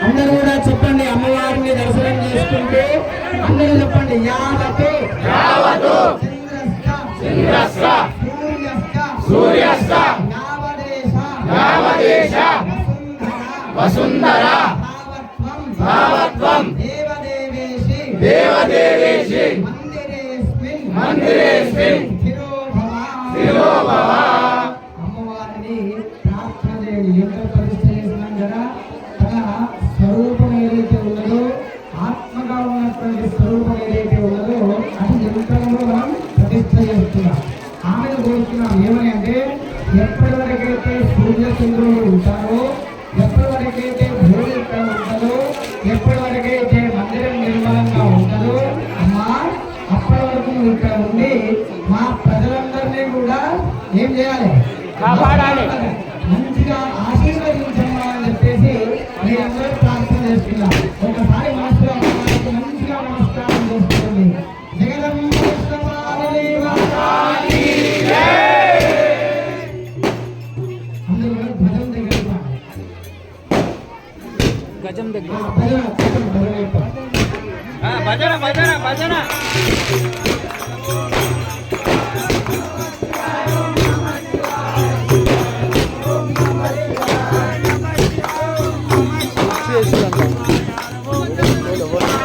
అందరూ కూడా చెప్పండి, అమ్మవారిని దర్శనం చేసుకుంటూ అందరూ చెప్పండి. యావతు సూర్యస్త యావదేశ వసుంధర భావత్వం దేవదేవేశి మందిరేస్మిన్ శిరోభవ. అమ్మవారిని ప్రార్థన చేయండి. ఎంత ప్రతిష్ట చేసినాం కదా, తన స్వరూపం ఏదైతే ఉన్నదో, ఆత్మగా ఉన్నటువంటి స్వరూపం ఏదైతే ఉన్నదో అది యంత్రంలో మనం ప్రతిష్ట చేస్తున్నాం. ఆమెను కోరుతున్నాం ఏమని అంటే, ఎప్పటి వరకైతే సూర్యచంద్రులు ఉంటారో, ఎప్పటి వరకైతే భూమి ఇక్కడ ఉంటుందో, ఎప్పటి వరకైతే మందిరం నిర్మలంగా ఉంటుందో, అమ్మా అప్పటి వరకు ఇక్కడ ఉండి మా ప్రజలందరినీ కూడా ఏం చేయాలి, కాపాడాలి, మంచిగా ఆశీర్వదించమ్మా అని చెప్పేసి మీరందరూ ప్రార్థన చేస్తున్నాం. ఒకసారి మనసులో మంచిగా నమస్కారం చేసుకోండి. గజం దగ్గర భజన భజన భజన చేస్తున్నాను.